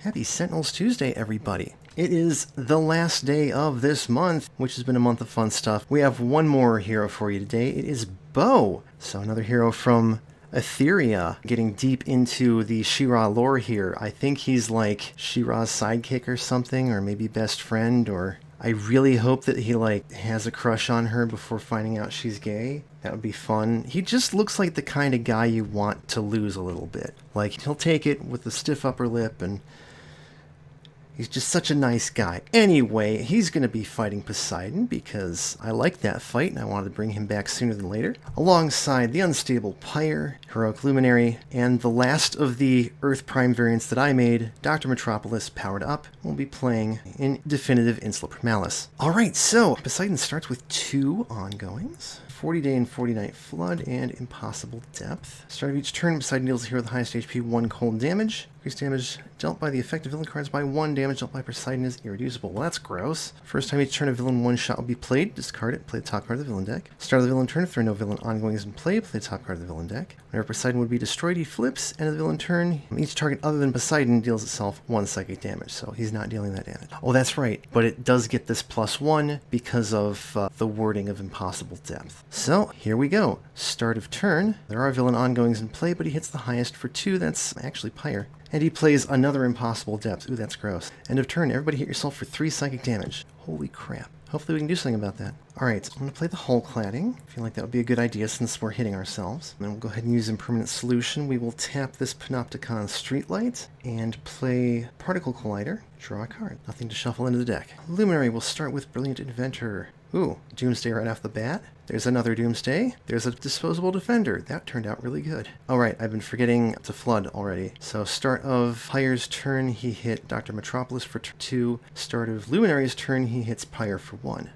Happy Sentinels Tuesday, everybody. It is the last day of this month, which has been a month of fun stuff. We have one more hero for you today. It is Bo. So another hero from Etheria, getting deep into the She-Ra lore here. I think he's like She-Ra's sidekick or something, or maybe best friend, or I really hope that he has a crush on her before finding out she's gay. That would be fun. He just looks like the kind of guy you want to lose a little bit. Like, he'll take it with a stiff upper lip, and he's just such a nice guy. Anyway, he's going to be fighting Poseidon because I like that fight and I wanted to bring him back sooner than later. Alongside the Unstable Pyre, Heroic Luminary, and the last of the Earth Prime variants that I made, Dr. Metropolis powered up, will be playing in Definitive Insula Primalis. Alright, so Poseidon starts with 2 ongoings. 40-day and 40-night Flood, and Impossible Depth. Start of each turn, Poseidon deals the hero with the highest HP 1 cold damage. Increased damage dealt by the effective villain cards by 1. Damage dealt by Poseidon is irreducible. Well, that's gross. First time each turn a villain 1-shot will be played. Discard it. Play the top card of the villain deck. Start of the villain turn, if there are no villain ongoings in play, play the top card of the villain deck. Whenever Poseidon would be destroyed, he flips. End of the villain turn, each target other than Poseidon deals itself 1 psychic damage, so he's not dealing that damage. Oh, that's right, but it does get this +1 because of the wording of Impossible Depth. So, here we go. Start of turn. There are villain ongoings in play, but he hits the highest for 2. That's actually Pyre. And he plays another Impossible Depth. Ooh, that's gross. End of turn. Everybody hit yourself for 3 psychic damage. Holy crap. Hopefully we can do something about that. Alright, I'm going to play the Hull Cladding. I feel like that would be a good idea since we're hitting ourselves. And then we'll go ahead and use Impermanent Solution. We will tap this Panopticon Streetlight and play Particle Collider. Draw a card. Nothing to shuffle into the deck. Luminary will start with Brilliant Inventor. Ooh, Doomsday right off the bat. There's another Doomsday. There's a Disposable Defender. That turned out really good. Alright, I've been forgetting to Flood already. So start of Pyre's turn, he hit Dr. Metropolis for 2. Start of Luminary's turn, he hits Pyre for 1.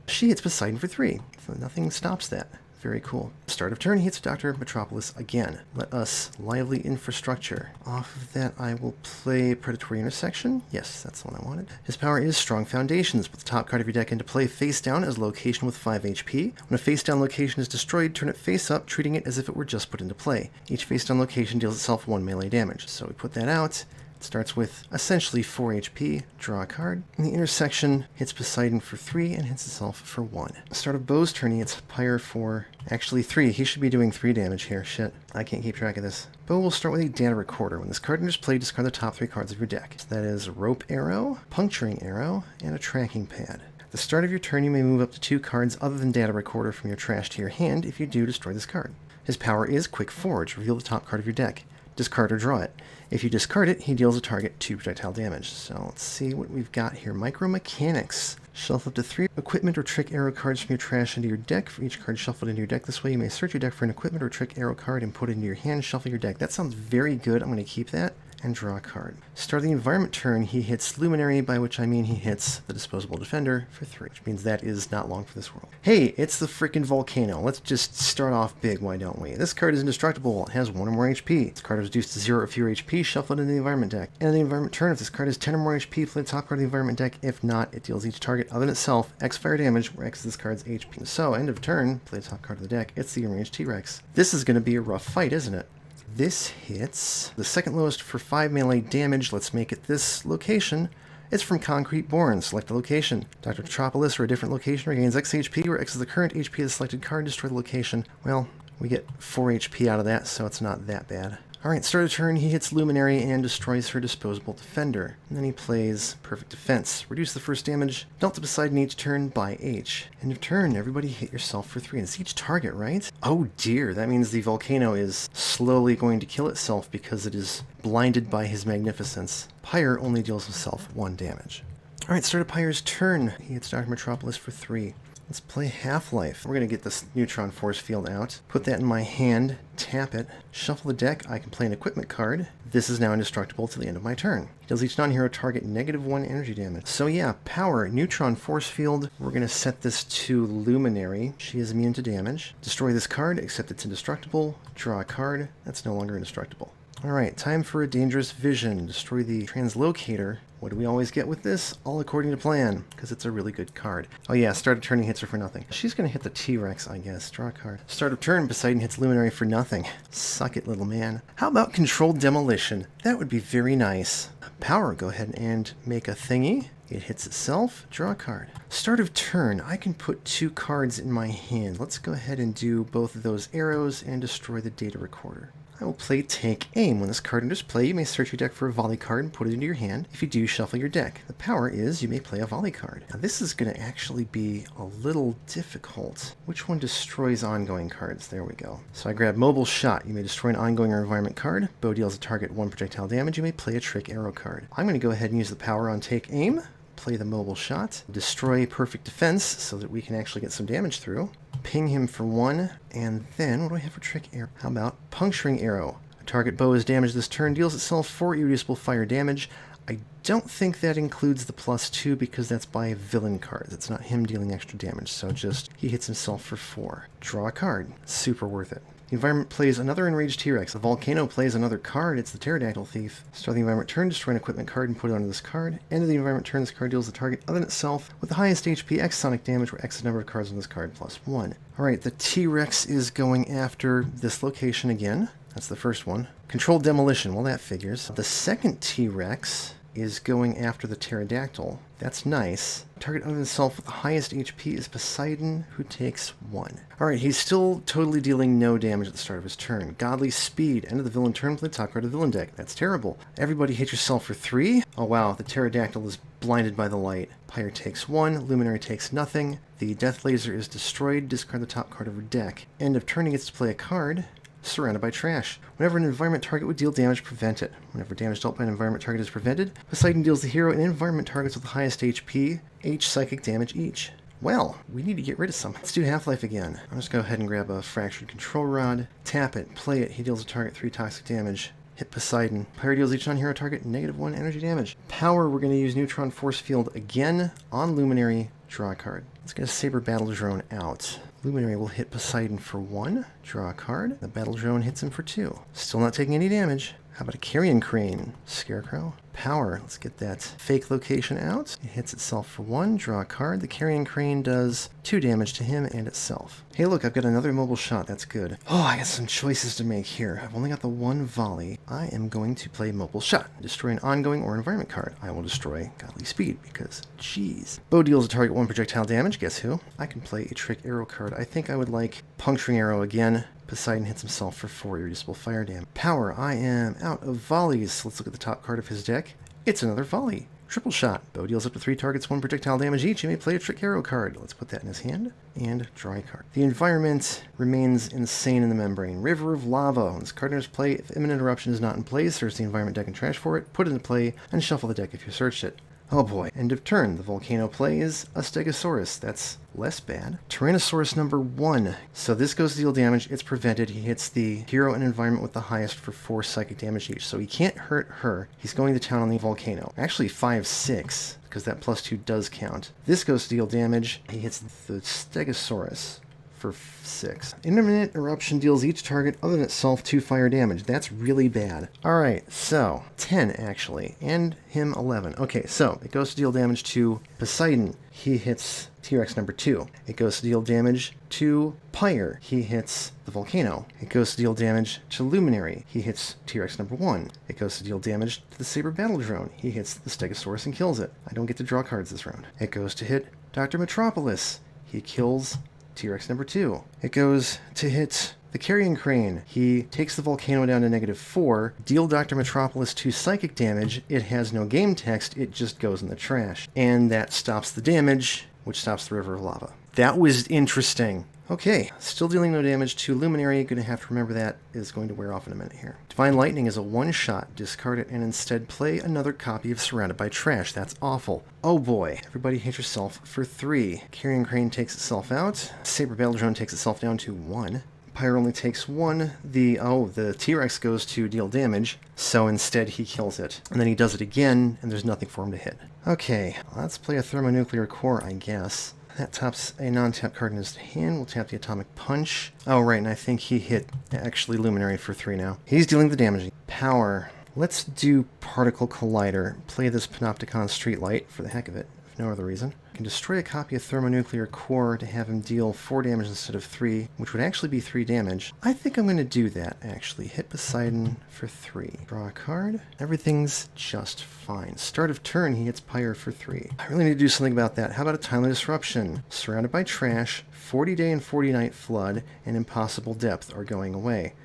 She hits Poseidon for 3. So nothing stops that. Very cool. Start of turn, he hits Dr. Metropolis again. Let us Lively Infrastructure. Off of that, I will play Predatory Intersection. Yes, that's the one I wanted. His power is Strong Foundations. Put the top card of your deck into play face down as a location with 5 HP. When a face down location is destroyed, turn it face up, treating it as if it were just put into play. Each face down location deals itself 1 melee damage. So we put that out. Starts with essentially 4 HP, draw a card. In the intersection, hits Poseidon for 3 and hits itself for 1. Start of Bo's turn, he hits Pyre for actually 3. He should be doing 3 damage here. Shit, I can't keep track of this. Bo will start with a Data Recorder. When this card enters play, discard the top 3 cards of your deck. So that is Rope Arrow, Puncturing Arrow, and a Tracking Pad. At the start of your turn, you may move up to 2 cards other than Data Recorder from your trash to your hand. If you do, destroy this card. His power is Quick Forge. Reveal the top card of your deck. Discard or draw it. If you discard it, he deals a target 2 projectile damage. So let's see what we've got here. Micromechanics. Shuffle up to 3 equipment or trick arrow cards from your trash into your deck. For each card shuffled into your deck this way, you may search your deck for an equipment or trick arrow card and put it into your hand. Shuffle your deck. That sounds very good. I'm going to keep that and draw a card. Start of the environment turn, he hits Luminary, by which I mean he hits the Disposable Defender for 3, which means that is not long for this world. Hey, it's the frickin' Volcano. Let's just start off big, why don't we? This card is indestructible. It has 1 or more HP. This card is reduced to 0 or fewer HP, shuffle it into the environment deck. And in the environment turn, if this card has 10 or more HP, play the top card of the environment deck. If not, it deals each target other than itself X fire damage, where X is this card's HP. So, end of turn, play the top card of the deck. It's the Enraged T-Rex. This is going to be a rough fight, isn't it? This hits the second lowest for 5 melee damage. Let's make it this location. It's from Concrete Born. Select the location. Dr. Metropolis or a different location regains X HP, where X is the current HP of the selected card. Destroy the location. Well, we get 4 HP out of that, so it's not that bad. Alright, start of turn, he hits Luminary and destroys her Disposable Defender. And then he plays Perfect Defense. Reduce the first damage dealt to Poseidon each turn by H. End of turn, everybody hit yourself for 3. And it's each target, right? Oh dear, that means the Volcano is slowly going to kill itself because it is blinded by his magnificence. Pyre only deals himself 1 damage. Alright, start of Pyre's turn. He hits Dr. Metropolis for 3. Let's play Half-Life. We're going to get this Neutron Force Field out. Put that in my hand, tap it, shuffle the deck. I can play an equipment card. This is now indestructible till the end of my turn. He deals each non-hero target -1 energy damage. So yeah, power, Neutron Force Field. We're going to set this to Luminary. She is immune to damage. Destroy this card, except it's indestructible. Draw a card. That's no longer indestructible. Alright, time for a dangerous vision. Destroy the translocator. What do we always get with this? All according to plan, because it's a really good card. Oh yeah, start of turn hits her for nothing. She's going to hit the T-Rex, I guess. Draw a card. Start of turn, Poseidon hits Luminary for nothing. Suck it, little man. How about Controlled Demolition? That would be very nice. Power, go ahead and make a thingy. It hits itself. Draw a card. Start of turn, I can put 2 cards in my hand. Let's go ahead and do both of those arrows and destroy the data recorder. I will play Take Aim. When this card enters play, you may search your deck for a volley card and put it into your hand. If you do, shuffle your deck. The power is you may play a volley card. Now this is going to actually be a little difficult. Which one destroys ongoing cards? There we go. So I grab Mobile Shot. You may destroy an ongoing or environment card. Bow deals a target 1 projectile damage. You may play a Trick Arrow card. I'm going to go ahead and use the power on Take Aim. Play the Mobile Shot. Destroy Perfect Defense so that we can actually get some damage through. Ping him for 1, and then, what do I have for Trick Arrow? How about Puncturing Arrow? A target bow is damaged this turn, deals itself 4 irreducible fire damage. I don't think that includes the +2 because that's by villain cards. It's not him dealing extra damage, so just, he hits himself for 4. Draw a card. Super worth it. The environment plays another enraged T-Rex. The volcano plays another card. It's the Pterodactyl Thief. Start the environment turn, destroy an equipment card and put it onto this card. End of the environment turn, this card deals the target other than itself with the highest HP X sonic damage, where X is the number of cards on this card +1. Alright, the T-Rex is going after this location again. That's the first one. Controlled Demolition, well that figures. The second T-Rex is going after the Pterodactyl. That's nice. Target other than itself with the highest HP is Poseidon, who takes 1. Alright, he's still totally dealing no damage at the start of his turn. Godly Speed. End of the villain turn, play the top card of the villain deck. That's terrible. Everybody hit yourself for 3. Oh wow, the Pterodactyl is blinded by the light. Pyre takes 1, Luminary takes nothing. The Death Laser is destroyed, discard the top card of her deck. End of turn, he gets to play a card. Surrounded by Trash. Whenever an environment target would deal damage, prevent it. Whenever damage dealt by an environment target is prevented, Poseidon deals the hero and environment targets with the highest HP, H psychic damage each. Well, we need to get rid of some. Let's do Half-Life again. I'll just go ahead and grab a Fractured Control Rod, tap it, play it, he deals a target 3 toxic damage. Hit Poseidon. Pyre deals each non-hero target -1 energy damage. Power, we're going to use Neutron Force Field again on Luminary. Draw a card. Let's get a Saber Battle Drone out. Luminary will hit Poseidon for 1. Draw a card. The Battle Drone hits him for 2. Still not taking any damage. How about a Carrion Crane? Scarecrow. Power. Let's get that fake location out. It hits itself for 1. Draw a card. The Carrion Crane does 2 damage to him and itself. Hey look, I've got another Mobile Shot. That's good. Oh, I got some choices to make here. I've only got the 1 volley. I am going to play Mobile Shot. Destroy an ongoing or environment card. I will destroy Godly Speed because, jeez. Bow deals a target 1 projectile damage. Guess who? I can play a Trick Arrow card. I think I would like Puncturing Arrow again. Poseidon hits himself for 4 irreducible fire damage. Power, I am out of volleys. Let's look at the top card of his deck. It's another volley. Triple Shot. Bow deals up to 3 targets, 1 projectile damage each. You may play a Trick Arrow card. Let's put that in his hand and draw a card. The environment remains insane in the membrane. River of Lava. When this card enters play, if imminent eruption is not in play, search the environment deck and trash for it, put it into play, and shuffle the deck if you searched it. Oh boy. End of turn. The volcano plays a Stegosaurus. That's less bad. Tyrannosaurus number 1. So this goes to deal damage. It's prevented. He hits the hero and environment with the highest for 4 psychic damage each. So he can't hurt her. He's going to town on the volcano. Actually 5-6, because that +2 does count. This goes to deal damage. He hits the Stegosaurus for 6. Intermittent eruption deals each target other than itself 2 fire damage. That's really bad. Alright, so 10 actually, and him 11. Okay, so it goes to deal damage to Poseidon. He hits T-Rex number 2. It goes to deal damage to Pyre. He hits the volcano. It goes to deal damage to Luminary. He hits T-Rex number 1. It goes to deal damage to the Saber Battle Drone. He hits the Stegosaurus and kills it. I don't get to draw cards this round. It goes to hit Dr. Metropolis. He kills T-Rex number 2. It goes to hit the Carrion Crane. He takes the volcano down to -4. Deal Dr. Metropolis 2 psychic damage. It has no game text. It just goes in the trash. And that stops the damage, which stops the River of Lava. That was interesting. Okay, still dealing no damage to Luminary. Gonna have to remember that is going to wear off in a minute here. Divine Lightning is a 1-shot. Discard it and instead play another copy of Surrounded by Trash. That's awful. Oh boy. Everybody hit yourself for 3. Carrion Crane takes itself out. Saber Battle Drone takes itself down to 1. Pyre only takes 1. The T-Rex goes to deal damage, so instead he kills it. And then he does it again, and there's nothing for him to hit. Okay, let's play a thermonuclear core, I guess. That taps a non-tap card in his hand. We'll tap the Atomic Punch. Oh, right, and I think he hit actually Luminary for 3 now. He's dealing the damage. Power. Let's do Particle Collider. Play this Panopticon Streetlight for the heck of it, if no other reason. Can destroy a copy of Thermonuclear Core to have him deal 4 damage instead of 3, which would actually be 3 damage. I think I'm going to do that, actually. Hit Poseidon for 3. Draw a card. Everything's just fine. Start of turn, he hits Pyre for 3. I really need to do something about that. How about a Timely Disruption? Surrounded by trash, 40-day and 40-night flood, and Impossible Depth are going away.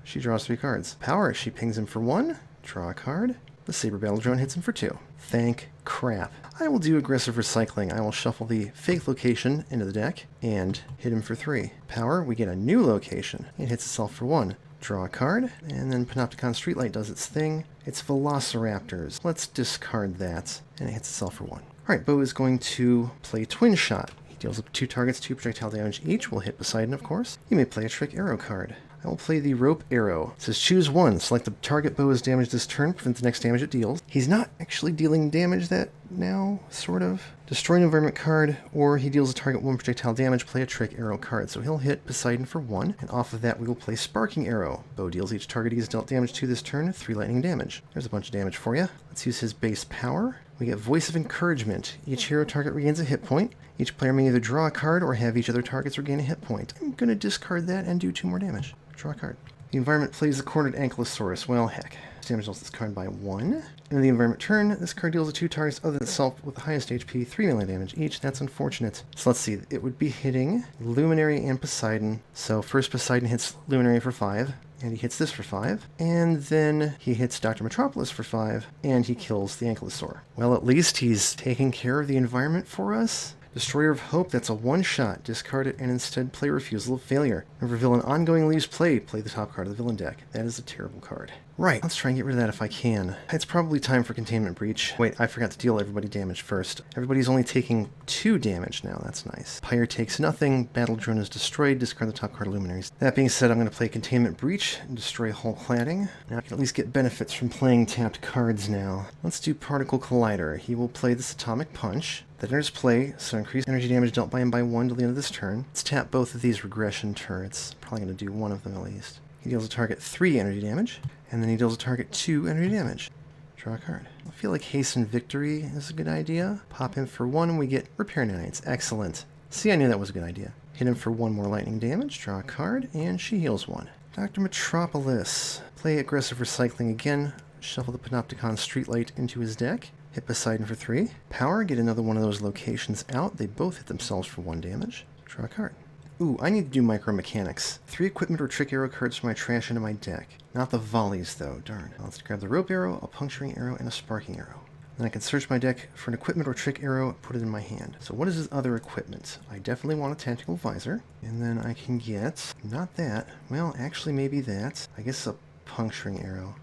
She draws 3 cards. Power, she pings him for 1. Draw a card. The Saber Battle Drone hits him for 2. Thank crap. I will do Aggressive Recycling. I will shuffle the fake location into the deck and hit him for 3. Power, we get a new location. It hits itself for 1. Draw a card, and then Panopticon Streetlight does its thing. It's Velociraptors. Let's discard that, and it hits itself for 1. Alright, Bo is going to play Twin Shot. He deals up 2 targets, 2 projectile damage each. Will hit Poseidon, of course. You may play a Trick Arrow card. I will play the Rope Arrow. It says choose 1. Select the target Bo is damaged this turn. Prevent the next damage it deals. He's not actually dealing damage that now, sort of. Destroy an environment card, or he deals a target 1 projectile damage. Play a Trick Arrow card. So he'll hit Poseidon for 1, and off of that we will play Sparking Arrow. Bo deals each target he has dealt damage to this turn 3 lightning damage. There's a bunch of damage for you. Let's use his base power. We get Voice of Encouragement. Each hero target regains a hit point. Each player may either draw a card or have each other targets regain a hit point. I'm going to discard that and do 2 more damage. Draw a card. The environment plays the Cornered Ankylosaurus. Well, heck. Damage deals this card by 1. In the environment turn, this card deals to 2 targets other than itself with the highest HP, 3 melee damage each. That's unfortunate. So let's see. It would be hitting Luminary and Poseidon. So first Poseidon hits Luminary for 5. And he hits this for 5. And then he hits Dr. Metropolis for 5. And he kills the Ankylosaur. Well, at least he's taking care of the environment for us. Destroyer of Hope, that's a 1-shot. Discard it and instead play Refusal of Failure. Whenever villain ongoing leaves play the top card of the villain deck. That is a terrible card. Right, let's try and get rid of that if I can. It's probably time for Containment Breach. Wait, I forgot to deal everybody damage first. Everybody's only taking 2 damage now, that's nice. Pyre takes nothing, Battle Drone is destroyed, discard the top card of Luminaries. That being said, I'm going to play Containment Breach and destroy Hull Cladding. Now I can at least get benefits from playing tapped cards now. Let's do Particle Collider. He will play this Atomic Punch. That enters play, so increase energy damage dealt by him by 1 till the end of this turn. Let's tap both of these regression turrets. Probably going to do one of them at least. He deals a target 3 energy damage, and then he deals a target 2 energy damage. Draw a card. I feel like Hasten Victory is a good idea. Pop him for 1 and we get Repair Nanites. Excellent. See, I knew that was a good idea. Hit him for 1 more lightning damage, draw a card, and she heals 1. Dr. Metropolis. Play Aggressive Recycling again. Shuffle the Panopticon Streetlight into his deck. Hit Poseidon for 3. Power, get another one of those locations out. They both hit themselves for 1 damage. Draw a card. Ooh, I need to do Micromechanics. 3 equipment or trick arrow cards from my trash into my deck. Not the volleys, though, darn. Let's grab the rope arrow, a puncturing arrow, and a sparking arrow. Then I can search my deck for an equipment or trick arrow, put it in my hand. So what is his other equipment? I definitely want a tactical visor. And then I can get, not that, well, actually maybe that. I guess a puncturing arrow.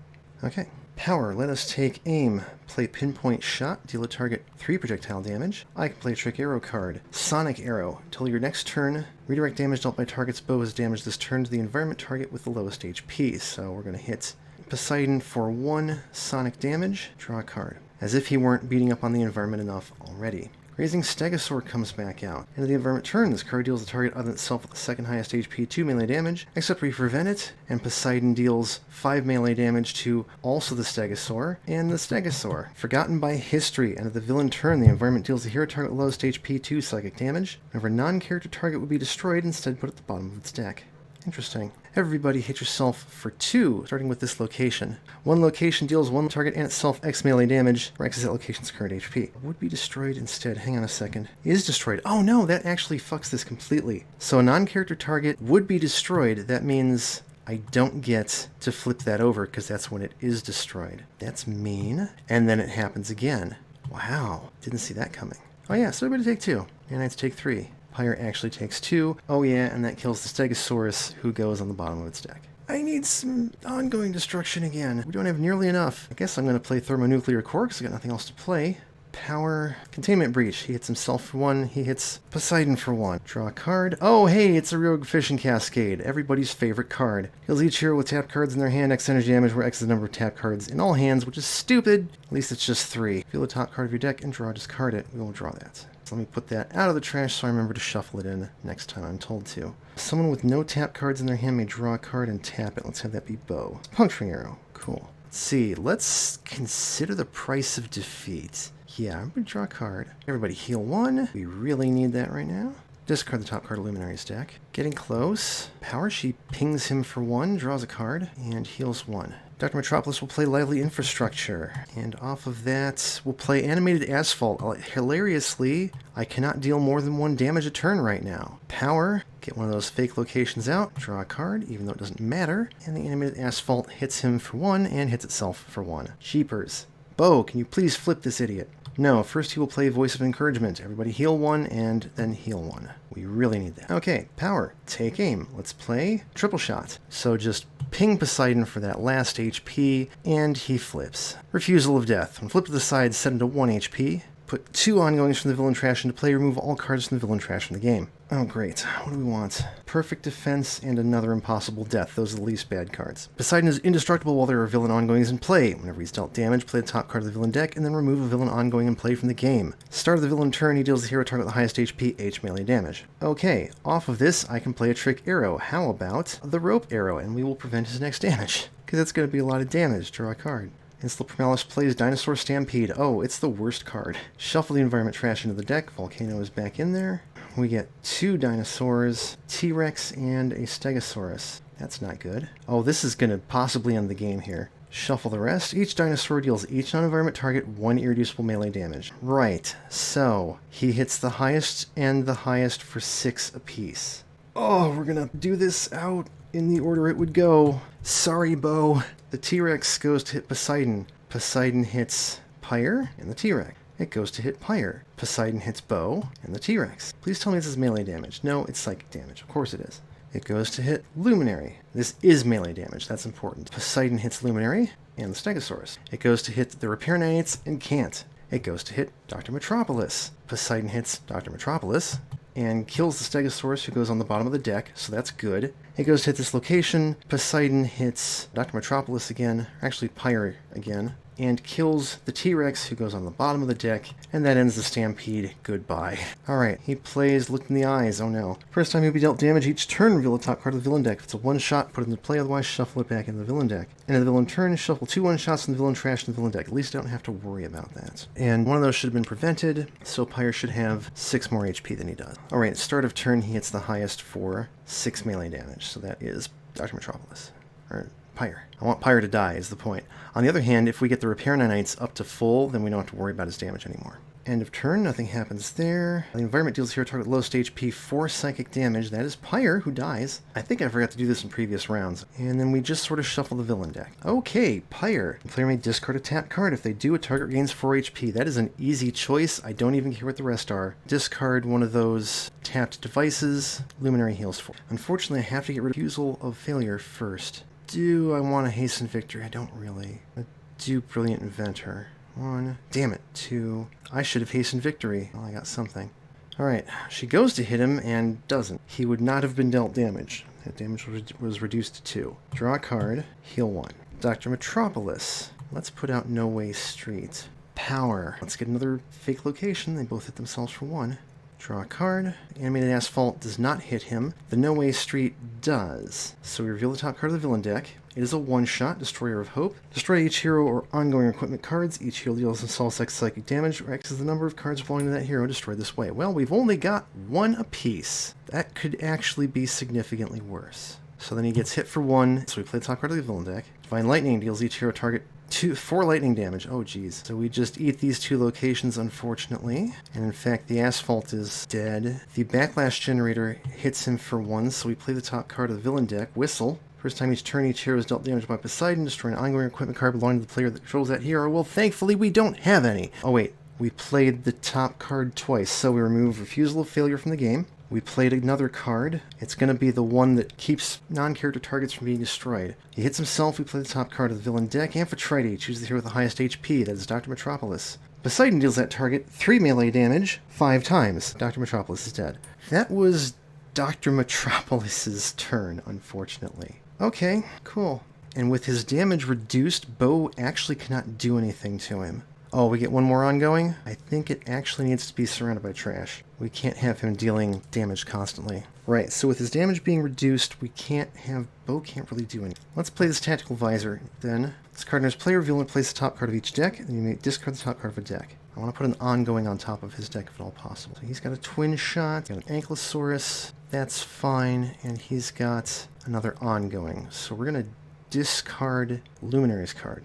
Okay. Power, let us take aim. Play Pinpoint Shot, deal a target 3 projectile damage. I can play a Trick Arrow card. Sonic Arrow, till your next turn, redirect damage dealt by target's bow is damaged this turn to the environment target with the lowest HP. So we're going to hit Poseidon for 1 sonic damage, draw a card. As if he weren't beating up on the environment enough already. Raising Stegosaur comes back out. End of the environment turn, this card deals the target other than itself with the second highest HP 2 melee damage, except we prevent it, and Poseidon deals 5 melee damage to also the Stegosaur, and the Stegosaur. Forgotten by history, end of the villain turn, the environment deals the hero target with lowest HP 2 psychic damage. Whenever a non-character target would be destroyed, instead put at the bottom of its deck. Interesting. Everybody hit yourself for 2, starting with this location. 1 location deals 1 target and itself X melee damage, or X is that location's current HP. Would be destroyed instead. Hang on a second. Is destroyed. Oh no, that actually fucks this completely. So a non-character target would be destroyed. That means I don't get to flip that over because that's when it is destroyed. That's mean. And then it happens again. Wow. Didn't see that coming. Oh yeah, so everybody take 2. Nanites take 3. Pyre actually takes 2. Oh yeah, and that kills the Stegosaurus, who goes on the bottom of its deck. I need some ongoing destruction again. We don't have nearly enough. I guess I'm going to play Thermonuclear Core because I've got nothing else to play. Power. Containment Breach. He hits himself for 1. He hits Poseidon for 1. Draw a card. Oh, hey, it's a Rogue Fishing Cascade. Everybody's favorite card. Heals each hero with tapped cards in their hand. X energy damage, where X is the number of tapped cards in all hands, which is stupid. At least it's just 3. Feel the top card of your deck and draw, discard it. We will draw that. So let me put that out of the trash so I remember to shuffle it in next time I'm told to. Someone with no tap cards in their hand may draw a card and tap it. Let's have that be Bo. Puncturing arrow. Cool. Let's see. Let's consider the price of defeat. Yeah, I'm going to draw a card. Everybody heal 1. We really need that right now. Discard the top card of Luminary's deck. Getting close. Power, she pings him for 1, draws a card, and heals 1. Dr. Metropolis will play Lively Infrastructure, and off of that, we'll play Animated Asphalt. Hilariously, I cannot deal more than 1 damage a turn right now. Power, get one of those fake locations out, draw a card, even though it doesn't matter, and the Animated Asphalt hits him for 1 and hits itself for 1. Jeepers. Bo, can you please flip this idiot? No, first he will play Voice of Encouragement. Everybody heal 1 and then heal 1. We really need that. Okay, power. Take aim. Let's play Triple Shot. So just ping Poseidon for that last HP, and he flips. Refusal of Death. When flipped to the side, set him to 1 HP. Put 2 ongoings from the villain trash into play. Remove all cards from the villain trash from the game. Oh, great. What do we want? Perfect Defense and another Impossible Death. Those are the least bad cards. Poseidon is indestructible while there are villain ongoings in play. Whenever he's dealt damage, play the top card of the villain deck, and then remove a villain ongoing in play from the game. Start of the villain turn, he deals the hero target with the highest HP, H melee damage. Okay, off of this, I can play a trick arrow. How about the rope arrow, and we will prevent his next damage. Because that's going to be a lot of damage. Draw a card. Insula Primalis plays Dinosaur Stampede. Oh, it's the worst card. Shuffle the environment trash into the deck. Volcano is back in there. We get 2 dinosaurs, T-Rex, and a Stegosaurus. That's not good. Oh, this is going to possibly end the game here. Shuffle the rest. Each dinosaur deals each non-environment target 1 irreducible melee damage. Right, so he hits the highest and the highest for 6 apiece. Oh, we're going to do this out in the order it would go. Sorry, Bo. The T-Rex goes to hit Poseidon. Poseidon hits Pyre and the T-Rex. It goes to hit Pyre. Poseidon hits Bo and the T-Rex. Please tell me this is melee damage. No, it's psychic damage. Of course it is. It goes to hit Luminary. This is melee damage. That's important. Poseidon hits Luminary and the Stegosaurus. It goes to hit the Repair Knights and can't. It goes to hit Dr. Metropolis. Poseidon hits Dr. Metropolis and kills the Stegosaurus, who goes on the bottom of the deck, so that's good. It goes to hit this location. Poseidon hits Dr. Metropolis again, actually Pyre again, and kills the T-Rex, who goes on the bottom of the deck, and that ends the Stampede. Goodbye. Alright, he plays Look in the Eyes. Oh no. First time he'll be dealt damage each turn, reveal the top card of the villain deck. If it's a one-shot, put it into play, otherwise shuffle it back into the villain deck. And in the villain turn, shuffle 2 one-shots from the villain trash in the villain deck. At least I don't have to worry about that. And one of those should have been prevented, so Pyre should have 6 more HP than he does. Alright, start of turn, he hits the highest for 6 melee damage, so that is Dr. Metropolis. Or Pyre. I want Pyre to die, is the point. On the other hand, if we get the Repair Knights up to full, then we don't have to worry about his damage anymore. End of turn, nothing happens there. The environment deals hero target lowest HP 4 psychic damage. That is Pyre, who dies. I think I forgot to do this in previous rounds. And then we just sort of shuffle the villain deck. Okay, Pyre. The player may discard a tap card. If they do, a target gains 4 HP. That is an easy choice. I don't even care what the rest are. Discard one of those tapped devices. Luminary heals 4. Unfortunately, I have to get rid of Refusal of Failure first. Do I want to hasten victory? I don't really. I do Brilliant Inventor. 1. Damn it. 2. I should have hastened victory. Well, I got something. Alright, she goes to hit him and doesn't. He would not have been dealt damage. That damage was reduced to 2. Draw a card. Heal 1. Dr. Metropolis. Let's put out No Way Street. Power. Let's get another fake location. They both hit themselves for 1. Draw a card. Animated Asphalt does not hit him. The No Way Street does. So we reveal the top card of the villain deck. It is a one-shot, Destroyer of Hope. Destroy each hero or ongoing equipment cards. Each hero deals themselves X psychic damage, or X is the number of cards belonging to that hero destroyed this way. Well, we've only got 1 apiece. That could actually be significantly worse. So then he gets hit for 1, so we play the top card of the villain deck. Divine Lightning deals each hero target 4 lightning damage. Oh, geez. So we just eat these 2 locations, unfortunately. And in fact, the Asphalt is dead. The Backlash Generator hits him for 1, so we play the top card of the villain deck. Whistle. First time each turn, each hero is dealt damage by Poseidon. Destroy an ongoing equipment card belonging to the player that controls that hero. Well, thankfully, we don't have any. Oh, wait. We played the top card twice, so we remove Refusal of Failure from the game. We played another card. It's going to be the one that keeps non-character targets from being destroyed. He hits himself. We play the top card of the villain deck. Amphitrite. Choose the hero with the highest HP. That is Dr. Metropolis. Poseidon deals that target 3 melee damage 5 times. Dr. Metropolis is dead. That was Dr. Metropolis's turn, unfortunately. Okay, cool. And with his damage reduced, Bo actually cannot do anything to him. Oh, we get one more ongoing? I think it actually needs to be surrounded by trash. We can't have him dealing damage constantly. Right, so with his damage being reduced, we can't have... Bo can't really do anything. Let's play this Tactical Visor. Then, discard his player reveal and place the top card of each deck, and you may discard the top card of a deck. I want to put an ongoing on top of his deck if at all possible. So he's got a twin shot, got an Ankylosaurus, that's fine, and he's got another ongoing. So we're going to discard Luminary's card.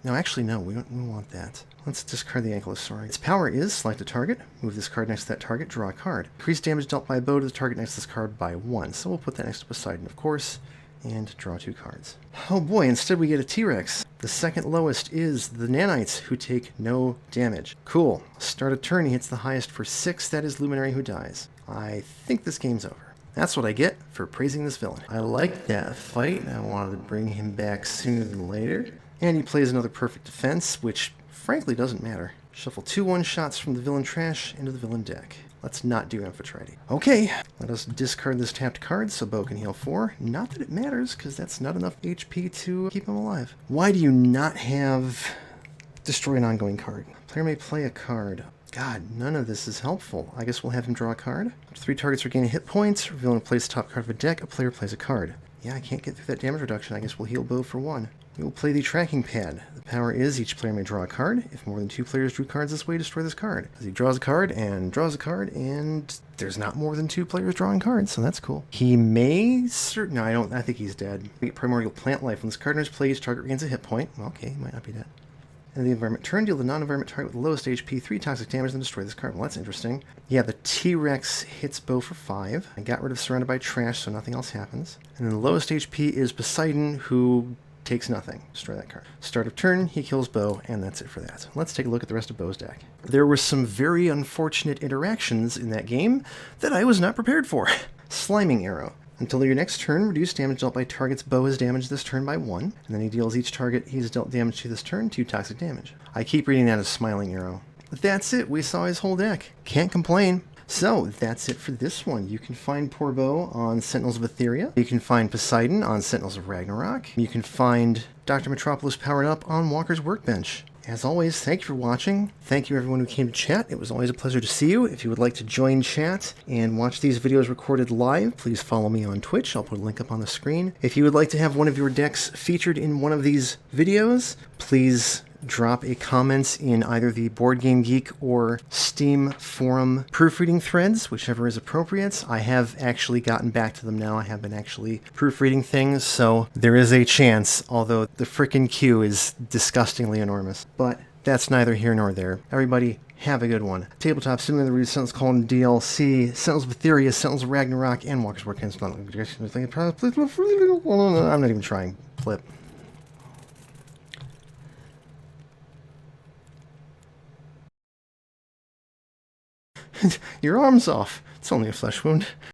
No, actually, no, we don't want that. Let's discard the Ankylosaurus. Its power is select a target, move this card next to that target, draw a card. Increase damage dealt by a bow to the target next to this card by 1. So we'll put that next to Poseidon, of course, and draw 2 cards. Oh boy, instead we get a T-Rex. The second lowest is the Nanites, who take no damage. Cool. Start a turn, he hits the highest for 6. That is Luminary, who dies. I think this game's over. That's what I get for praising this villain. I like that fight. I wanted to bring him back sooner than later. And he plays another perfect defense, which frankly doesn't matter. Shuffle 2 one-shots from the villain trash into the villain deck. Let's not do Amphitrite. Okay, let us discard this tapped card so Bo can heal 4. Not that it matters, because that's not enough HP to keep him alive. Why do you not have destroy an ongoing card? Player may play a card. God, none of this is helpful. I guess we'll have him draw a card. 3 targets regain hit points. Reveal and place the top card of a deck. A player plays a card. Yeah, I can't get through that damage reduction. I guess we'll heal Bo for 1. We will play the tracking pad. The power is each player may draw a card. If more than 2 players drew cards this way, destroy this card. As he draws a card, and there's not more than 2 players drawing cards, so that's cool. He may... No, I think he's dead. We get Primordial Plant Life. When this card enters play, each target regains a hit point. Well, okay, he might not be dead. And the environment turn, deal the non-environment target with the lowest HP 3 toxic damage, then destroy this card. Well, that's interesting. Yeah, the T-Rex hits Bo for 5. I got rid of Surrounded by Trash, so nothing else happens. And then the lowest HP is Poseidon, who takes nothing. Destroy that card. Start of turn, he kills Bo, and that's it for that. Let's take a look at the rest of Bo's deck. There were some very unfortunate interactions in that game that I was not prepared for. Sliming Arrow. Until your next turn, reduce damage dealt by targets Bo is damaged this turn by 1, and then he deals each target he's dealt damage to this turn 2 toxic damage. I keep reading that as Smiling Arrow. But that's it, we saw his whole deck. Can't complain. So, that's it for this one. You can find poor Bo on Sentinels of Etheria. You can find Poseidon on Sentinels of Ragnarok. You can find Dr. Metropolis powered up on Walker's Workbench. As always, thank you for watching. Thank you everyone who came to chat. It was always a pleasure to see you. If you would like to join chat and watch these videos recorded live, please follow me on Twitch. I'll put a link up on the screen. If you would like to have one of your decks featured in one of these videos, please drop a comment in either the Board Game Geek or Steam forum proofreading threads, whichever is appropriate. I have actually gotten back to them now. I have been actually proofreading things, so there is a chance, although the frickin' queue is disgustingly enormous. But that's neither here nor there. Everybody, have a good one. Tabletop Simulator Read Sentinels Colon DLC, Sentinels of Etheria, Sentinels of Ragnarok, and Walker's Workbench. I'm not even trying. Flip. Your arm's off. It's only a flesh wound.